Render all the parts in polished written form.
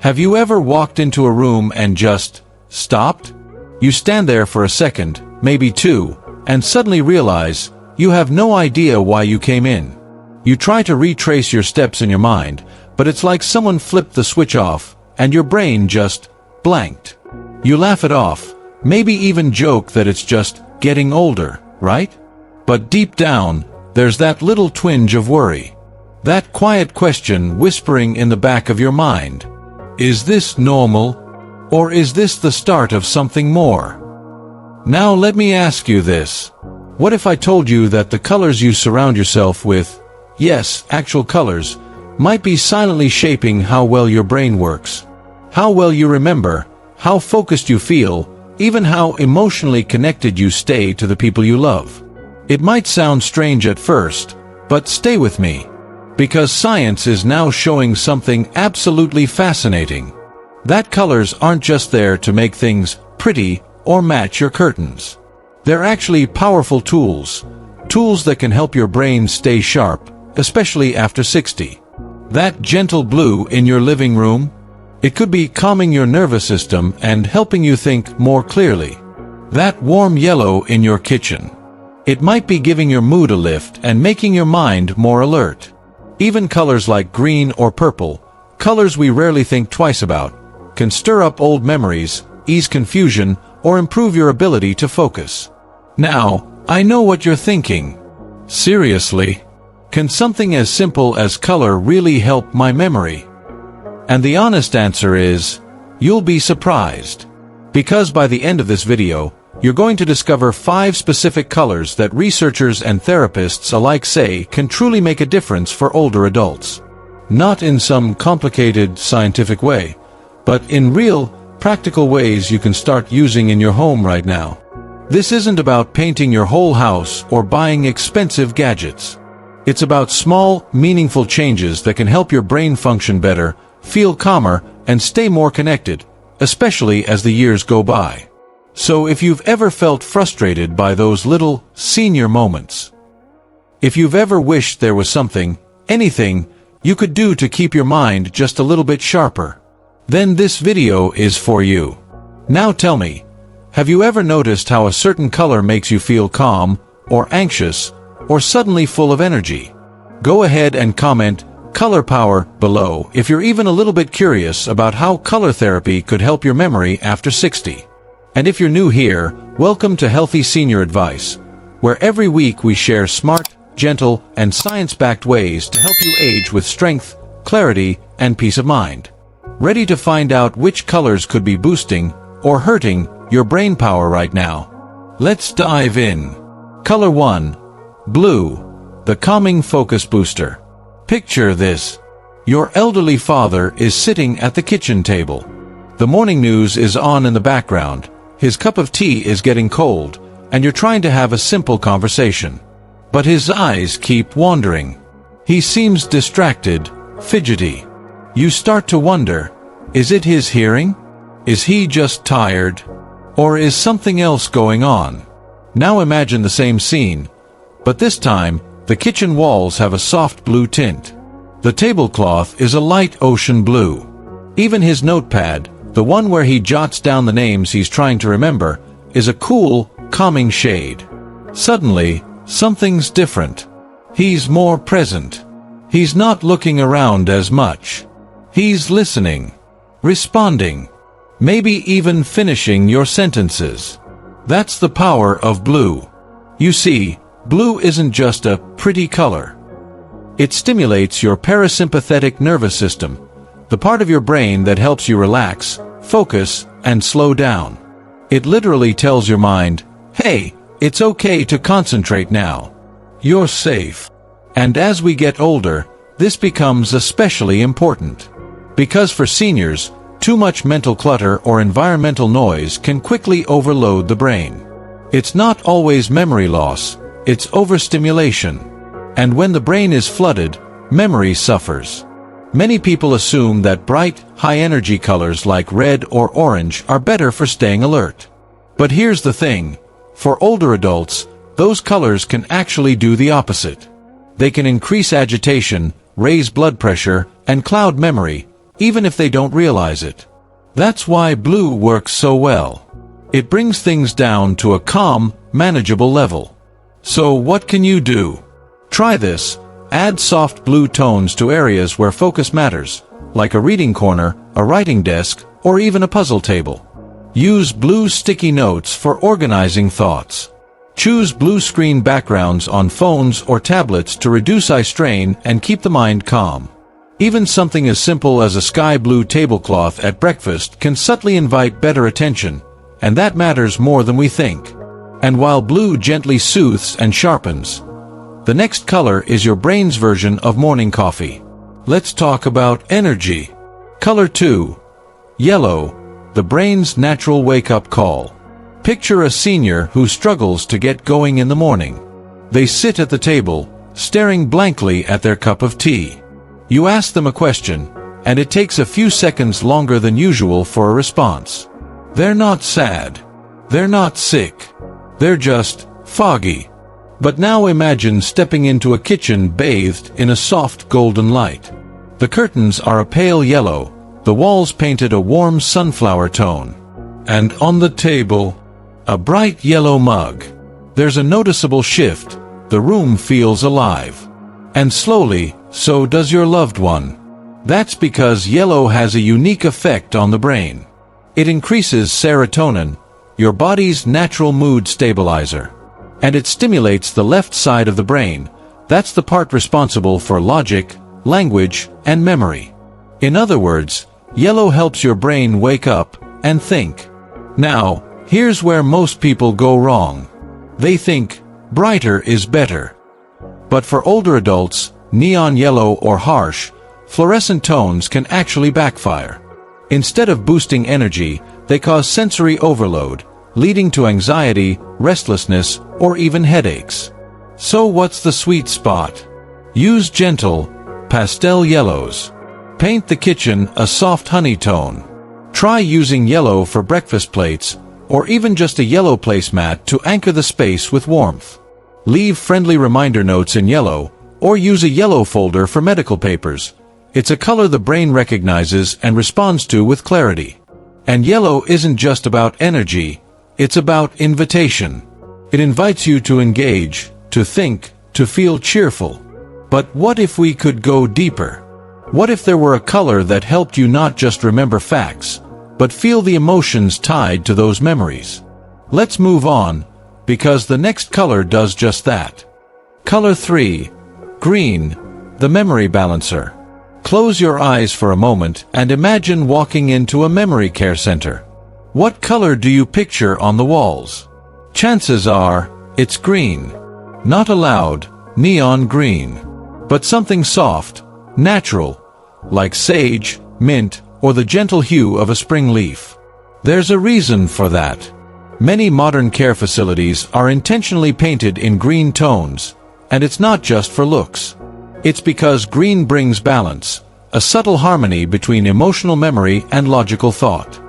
Have you ever walked into a room and just stopped? You stand there for a second, maybe two, and suddenly realize you have no idea why you came in. You try to retrace your steps in your mind, but it's like someone flipped the switch off, and your brain just blanked. You laugh it off, maybe even joke that it's just getting older, right? But deep down, there's that little twinge of worry. That quiet question whispering in the back of your mind. Is this normal? Or is this the start of something more? Now let me ask you this. What if I told you that the colors you surround yourself with, yes, actual colors, might be silently shaping how well your brain works? How well you remember, how focused you feel, even how emotionally connected you stay to the people you love. It might sound strange at first, but stay with me. Because science is now showing something absolutely fascinating. That colors aren't just there to make things pretty or match your curtains. They're actually powerful tools. Tools that can help your brain stay sharp, especially after 60. That gentle blue in your living room? It could be calming your nervous system and helping you think more clearly. That warm yellow in your kitchen. It might be giving your mood a lift and making your mind more alert. Even colors like green or purple, colors we rarely think twice about, can stir up old memories, ease confusion, or improve your ability to focus. Now, I know what you're thinking. Seriously? Can something as simple as color really help my memory? And the honest answer is, you'll be surprised. Because by the end of this video, you're going to discover 5 specific colors that researchers and therapists alike say can truly make a difference for older adults. Not in some complicated scientific way, but in real, practical ways you can start using in your home right now. This isn't about painting your whole house or buying expensive gadgets. It's about small, meaningful changes that can help your brain function better, feel calmer, and stay more connected, especially as the years go by. So if you've ever felt frustrated by those little senior moments, if you've ever wished there was something, anything, you could do to keep your mind just a little bit sharper, then this video is for you. Now tell me, have you ever noticed how a certain color makes you feel calm, or anxious, or suddenly full of energy? Go ahead and comment color power below if you're even a little bit curious about how color therapy could help your memory after 60. And if you're new here, welcome to Healthy Senior Advice, where every week we share smart, gentle, and science-backed ways to help you age with strength, clarity, and peace of mind. Ready to find out which colors could be boosting or hurting your brain power right now? Let's dive in. Color 1. Blue, the calming focus booster. Picture this. Your elderly father is sitting at the kitchen table. The morning news is on in the background. His cup of tea is getting cold, and you're trying to have a simple conversation. But his eyes keep wandering. He seems distracted, fidgety. You start to wonder, is it his hearing? Is he just tired? Or is something else going on? Now imagine the same scene, but this time, the kitchen walls have a soft blue tint. The tablecloth is a light ocean blue. Even his notepad, the one where he jots down the names he's trying to remember, is a cool, calming shade. Suddenly, something's different. He's more present. He's not looking around as much. He's listening, responding, maybe even finishing your sentences. That's the power of blue. You see, blue isn't just a pretty color. It stimulates your parasympathetic nervous system, the part of your brain that helps you relax, focus, and slow down. It literally tells your mind, hey, it's okay to concentrate now. You're safe. And as we get older, this becomes especially important. Because for seniors, too much mental clutter or environmental noise can quickly overload the brain. It's not always memory loss, it's overstimulation. And when the brain is flooded, memory suffers. Many people assume that bright, high-energy colors like red or orange are better for staying alert. But here's the thing. For older adults, those colors can actually do the opposite. They can increase agitation, raise blood pressure, and cloud memory, even if they don't realize it. That's why blue works so well. It brings things down to a calm, manageable level. So what can you do? Try this. Add soft blue tones to areas where focus matters, like a reading corner, a writing desk, or even a puzzle table. Use blue sticky notes for organizing thoughts. Choose blue screen backgrounds on phones or tablets to reduce eye strain and keep the mind calm. Even something as simple as a sky blue tablecloth at breakfast can subtly invite better attention, and that matters more than we think. And while blue gently soothes and sharpens, the next color is your brain's version of morning coffee. Let's talk about energy. Color 2. Yellow, the brain's natural wake-up call. Picture a senior who struggles to get going in the morning. They sit at the table, staring blankly at their cup of tea. You ask them a question, and it takes a few seconds longer than usual for a response. They're not sad. They're not sick. They're just foggy. But now imagine stepping into a kitchen bathed in a soft golden light. The curtains are a pale yellow, the walls painted a warm sunflower tone. And on the table, a bright yellow mug. There's a noticeable shift. The room feels alive. And slowly, so does your loved one. That's because yellow has a unique effect on the brain. It increases serotonin, your body's natural mood stabilizer. And it stimulates the left side of the brain. That's the part responsible for logic, language, and memory. In other words, yellow helps your brain wake up and think. Now, here's where most people go wrong. They think brighter is better. But for older adults, neon yellow or harsh, fluorescent tones can actually backfire. Instead of boosting energy, they cause sensory overload, leading to anxiety, restlessness, or even headaches. So what's the sweet spot? Use gentle, pastel yellows. Paint the kitchen a soft honey tone. Try using yellow for breakfast plates, or even just a yellow placemat to anchor the space with warmth. Leave friendly reminder notes in yellow, or use a yellow folder for medical papers. It's a color the brain recognizes and responds to with clarity. And yellow isn't just about energy, it's about invitation. It invites you to engage, to think, to feel cheerful. But what if we could go deeper? What if there were a color that helped you not just remember facts, but feel the emotions tied to those memories? Let's move on, because the next color does just that. Color 3. Green, the memory balancer. Close your eyes for a moment and imagine walking into a memory care center. What color do you picture on the walls? Chances are, it's green. Not a loud, neon green, but something soft, natural, like sage, mint, or the gentle hue of a spring leaf. There's a reason for that. Many modern care facilities are intentionally painted in green tones, and it's not just for looks. It's because green brings balance, a subtle harmony between emotional memory and logical thought.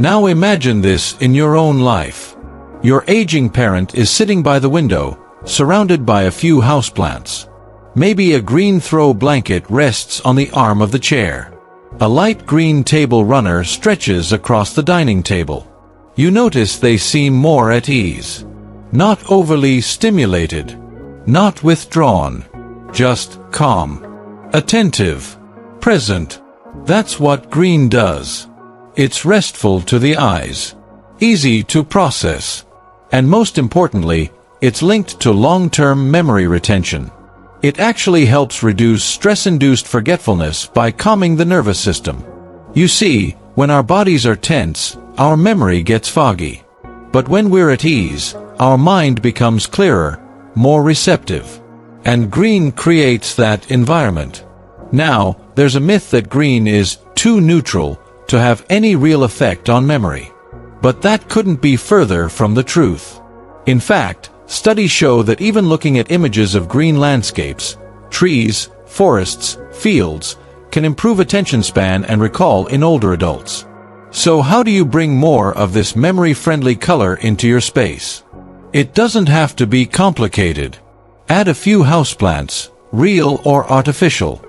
Now imagine this in your own life. Your aging parent is sitting by the window, surrounded by a few houseplants. Maybe a green throw blanket rests on the arm of the chair. A light green table runner stretches across the dining table. You notice they seem more at ease. Not overly stimulated. Not withdrawn. Just calm. Attentive. Present. That's what green does. It's restful to the eyes. Easy to process. And most importantly, it's linked to long-term memory retention. It actually helps reduce stress-induced forgetfulness by calming the nervous system. You see, when our bodies are tense, our memory gets foggy. But when we're at ease, our mind becomes clearer, more receptive. And green creates that environment. Now, there's a myth that green is too neutral to have any real effect on memory. But that couldn't be further from the truth. In fact, studies show that even looking at images of green landscapes, trees, forests, fields, can improve attention span and recall in older adults. So how do you bring more of this memory-friendly color into your space? It doesn't have to be complicated. Add a few houseplants, real or artificial.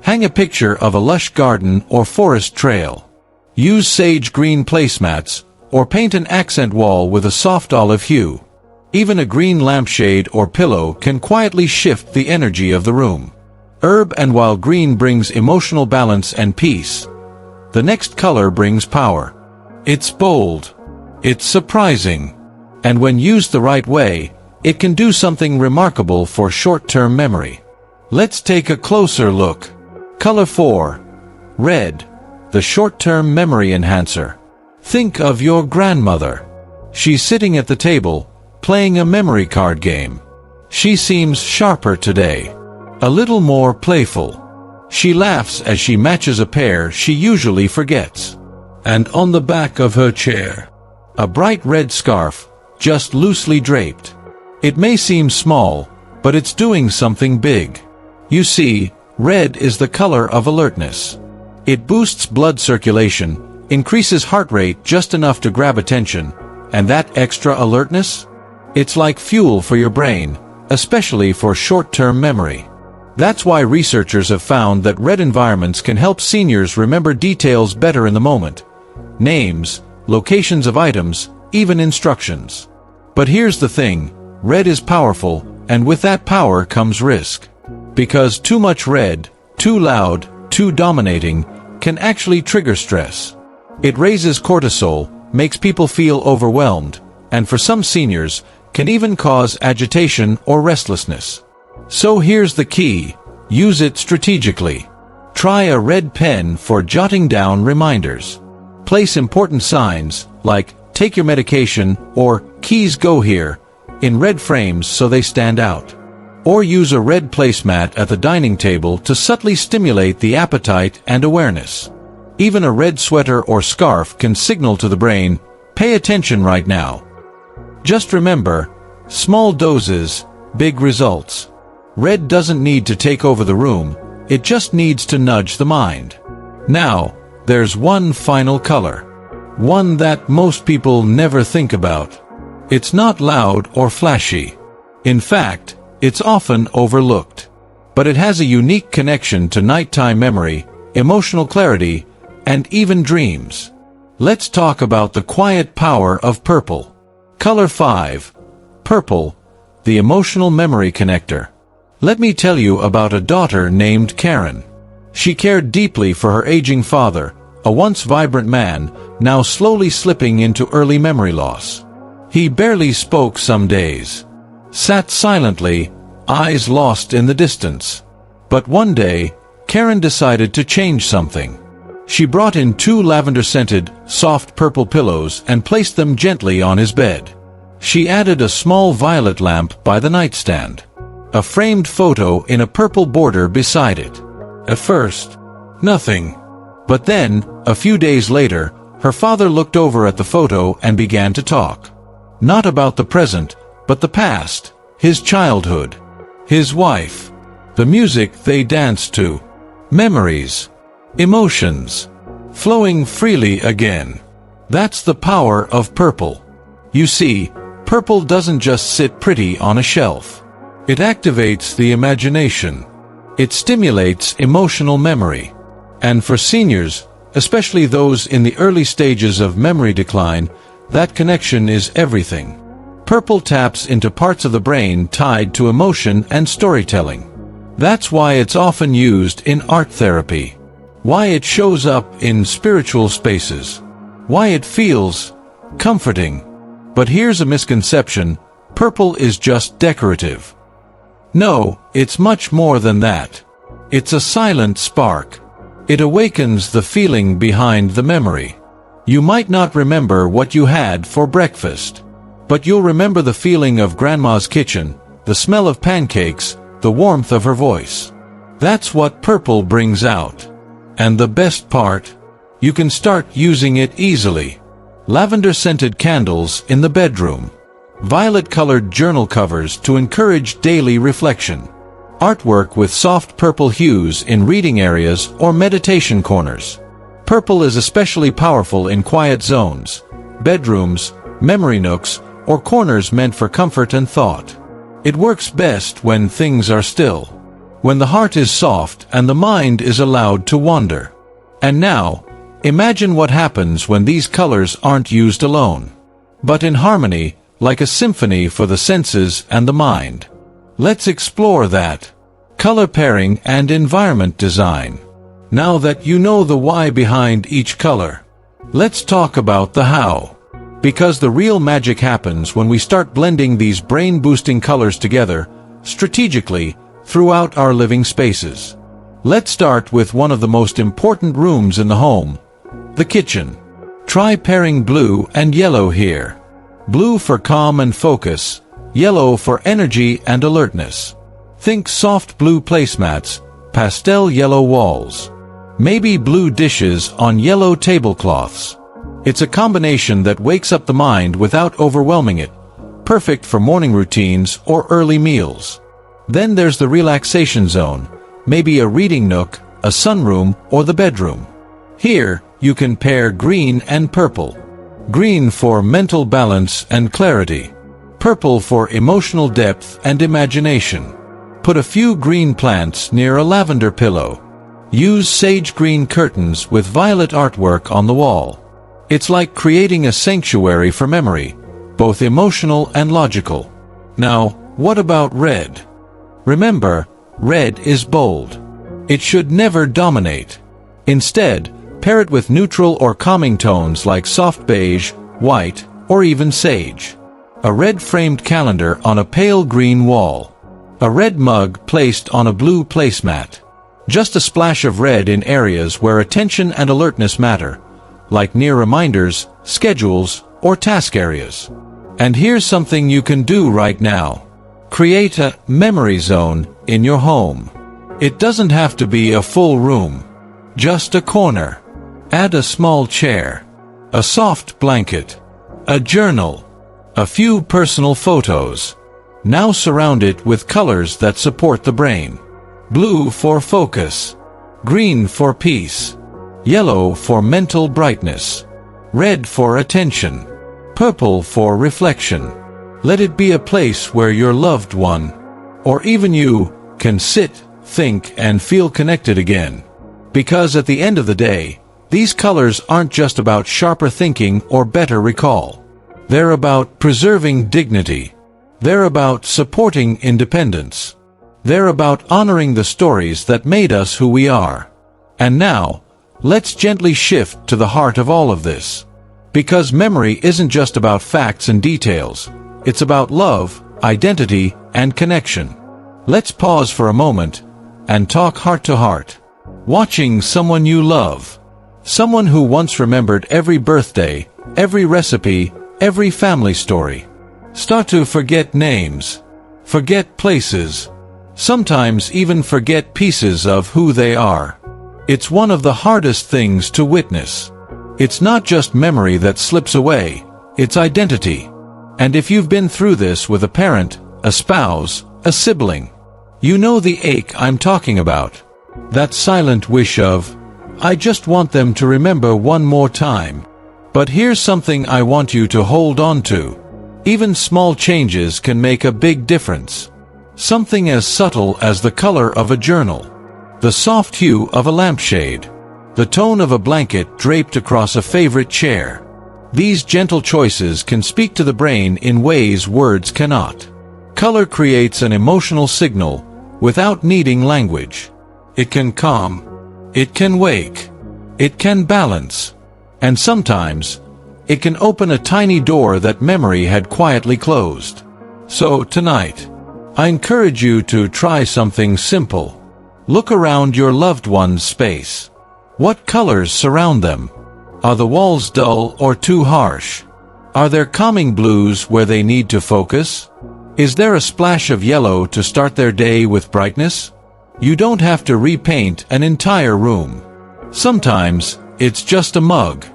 Hang a picture of a lush garden or forest trail. Use sage green placemats, or paint an accent wall with a soft olive hue. Even a green lampshade or pillow can quietly shift the energy of the room. Herb and wild green brings emotional balance and peace. The next color brings power. It's bold. It's surprising. And when used the right way, it can do something remarkable for short-term memory. Let's take a closer look. Color 4. Red, the short-term memory enhancer. Think of your grandmother. She's sitting at the table, playing a memory card game. She seems sharper today, a little more playful. She laughs as she matches a pair she usually forgets. And on the back of her chair, a bright red scarf, just loosely draped. It may seem small, but it's doing something big. You see, red is the color of alertness. It boosts blood circulation, increases heart rate just enough to grab attention, and that extra alertness? It's like fuel for your brain, especially for short-term memory. That's why researchers have found that red environments can help seniors remember details better in the moment. Names, locations of items, even instructions. But here's the thing, red is powerful, and with that power comes risk. Because too much red, too loud, too dominating, can actually trigger stress. It raises cortisol, makes people feel overwhelmed, and for some seniors, can even cause agitation or restlessness. So here's the key, use it strategically. Try a red pen for jotting down reminders. Place important signs, like "Take your medication" or "Keys go here," in red frames so they stand out. Or use a red placemat at the dining table to subtly stimulate the appetite and awareness. Even a red sweater or scarf can signal to the brain, "Pay attention right now." Just remember, small doses, big results. Red doesn't need to take over the room, it just needs to nudge the mind. Now, there's one final color. One that most people never think about. It's not loud or flashy. In fact, it's often overlooked. But it has a unique connection to nighttime memory, emotional clarity, and even dreams. Let's talk about the quiet power of purple. Color 5. Purple, the emotional memory connector. Let me tell you about a daughter named Karen. She cared deeply for her aging father, a once vibrant man, now slowly slipping into early memory loss. He barely spoke some days. Sat silently, eyes lost in the distance. But one day, Karen decided to change something. She brought in 2 lavender-scented, soft purple pillows and placed them gently on his bed. She added a small violet lamp by the nightstand. A framed photo in a purple border beside it. At first, nothing. But then, a few days later, her father looked over at the photo and began to talk. Not about the present, but the past, his childhood, his wife, the music they danced to, memories, emotions, flowing freely again. That's the power of purple. You see, purple doesn't just sit pretty on a shelf. It activates the imagination. It stimulates emotional memory. And for seniors, especially those in the early stages of memory decline, that connection is everything. Purple taps into parts of the brain tied to emotion and storytelling. That's why it's often used in art therapy. Why it shows up in spiritual spaces. Why it feels comforting. But here's a misconception, purple is just decorative. No, it's much more than that. It's a silent spark. It awakens the feeling behind the memory. You might not remember what you had for breakfast, but you'll remember the feeling of Grandma's kitchen, the smell of pancakes, the warmth of her voice. That's what purple brings out. And the best part? You can start using it easily. Lavender-scented candles in the bedroom. Violet-colored journal covers to encourage daily reflection. Artwork with soft purple hues in reading areas or meditation corners. Purple is especially powerful in quiet zones, bedrooms, memory nooks, or corners meant for comfort and thought. It works best when things are still. when the heart is soft and the mind is allowed to wander. And now, imagine what happens when these colors aren't used alone, but in harmony, like a symphony for the senses and the mind. Let's explore that. Color pairing and environment design. Now that you know the why behind each color, let's talk about the how. Because the real magic happens when we start blending these brain-boosting colors together, strategically, throughout our living spaces. Let's start with one of the most important rooms in the home, the kitchen. Try pairing blue and yellow here. Blue for calm and focus, yellow for energy and alertness. Think soft blue placemats, pastel yellow walls. Maybe blue dishes on yellow tablecloths. It's a combination that wakes up the mind without overwhelming it, perfect for morning routines or early meals. Then there's the relaxation zone, maybe a reading nook, a sunroom, or the bedroom. Here, you can pair green and purple. Green for mental balance and clarity. Purple for emotional depth and imagination. Put a few green plants near a lavender pillow. Use sage green curtains with violet artwork on the wall. It's like creating a sanctuary for memory, both emotional and logical. Now, what about red? Remember, red is bold. It should never dominate. Instead, pair it with neutral or calming tones like soft beige, white, or even sage. A red-framed calendar on a pale green wall. A red mug placed on a blue placemat. Just a splash of red in areas where attention and alertness matter, like near reminders, schedules, or task areas. And here's something you can do right now. Create a memory zone in your home. It doesn't have to be a full room. Just a corner. Add a small chair, a soft blanket, a journal, a few personal photos. Now surround it with colors that support the brain. Blue for focus, green for peace, yellow for mental brightness, red for attention, purple for reflection. Let it be a place where your loved one, or even you, can sit, think, and feel connected again. Because at the end of the day, these colors aren't just about sharper thinking or better recall. They're about preserving dignity. They're about supporting independence. They're about honoring the stories that made us who we are. And now, let's gently shift to the heart of all of this. Because memory isn't just about facts and details. It's about love, identity, and connection. Let's pause for a moment and talk heart to heart. Watching someone you love. Someone who once remembered every birthday, every recipe, every family story. Start to forget names. Forget places. Sometimes even forget pieces of who they are. It's one of the hardest things to witness. It's not just memory that slips away, it's identity. And if you've been through this with a parent, a spouse, a sibling, you know the ache I'm talking about. That silent wish of, I just want them to remember one more time. But here's something I want you to hold on to. Even small changes can make a big difference. Something as subtle as the color of a journal, the soft hue of a lampshade, the tone of a blanket draped across a favorite chair. These gentle choices can speak to the brain in ways words cannot. Color creates an emotional signal without needing language. It can calm, it can wake, it can balance, and sometimes it can open a tiny door that memory had quietly closed. So tonight, I encourage you to try something simple. Look around your loved one's space. What colors surround them? Are the walls dull or too harsh? Are there calming blues where they need to focus? Is there a splash of yellow to start their day with brightness? You don't have to repaint an entire room. Sometimes, it's just a mug,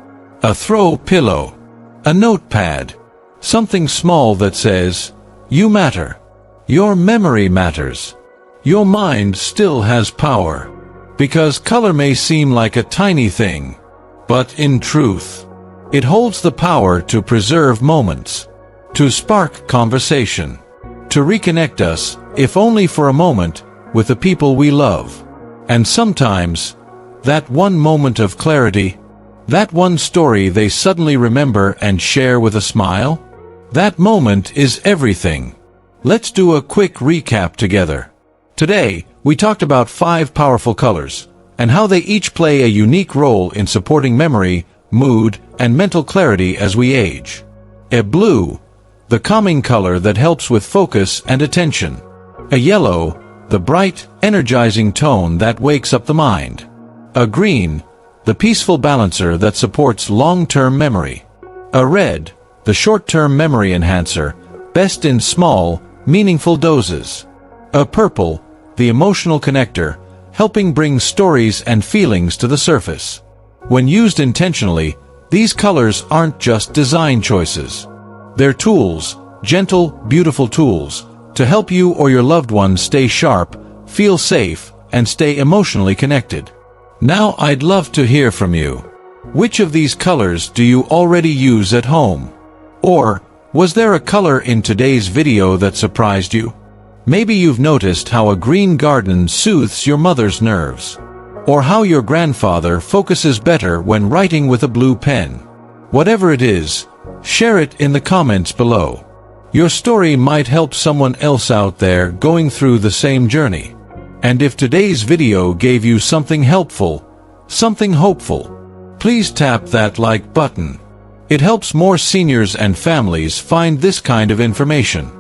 a throw pillow, a notepad, something small that says, you matter. Your memory matters. Your mind still has power. Because color may seem like a tiny thing, but in truth, it holds the power to preserve moments, to spark conversation, to reconnect us, if only for a moment, with the people we love. And sometimes, that one moment of clarity, that one story they suddenly remember and share with a smile, that moment is everything. Let's do a quick recap together. Today, we talked about 5 powerful colors, and how they each play a unique role in supporting memory, mood, and mental clarity as we age. A blue, the calming color that helps with focus and attention. A yellow, the bright, energizing tone that wakes up the mind. A green, the peaceful balancer that supports long-term memory. A red, the short-term memory enhancer, best in small, meaningful doses. A purple, the emotional connector, helping bring stories and feelings to the surface. When used intentionally, these colors aren't just design choices. They're tools, gentle, beautiful tools, to help you or your loved ones stay sharp, feel safe, and stay emotionally connected. Now I'd love to hear from you. Which of these colors do you already use at home? Or, was there a color in today's video that surprised you? Maybe you've noticed how a green garden soothes your mother's nerves. Or how your grandfather focuses better when writing with a blue pen. Whatever it is, share it in the comments below. Your story might help someone else out there going through the same journey. And if today's video gave you something helpful, something hopeful, please tap that like button. It helps more seniors and families find this kind of information.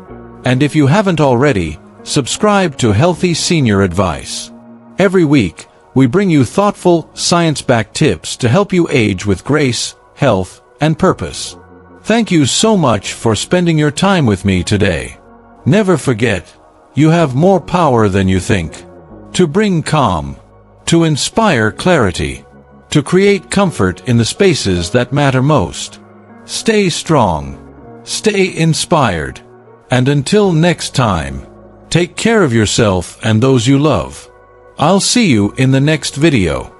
And if you haven't already, subscribe to Healthy Senior Advice. Every week, we bring you thoughtful, science-backed tips to help you age with grace, health, and purpose. Thank you so much for spending your time with me today. Never forget, you have more power than you think. To bring calm, to inspire clarity, to create comfort in the spaces that matter most. Stay strong, stay inspired, and until next time, take care of yourself and those you love. I'll see you in the next video.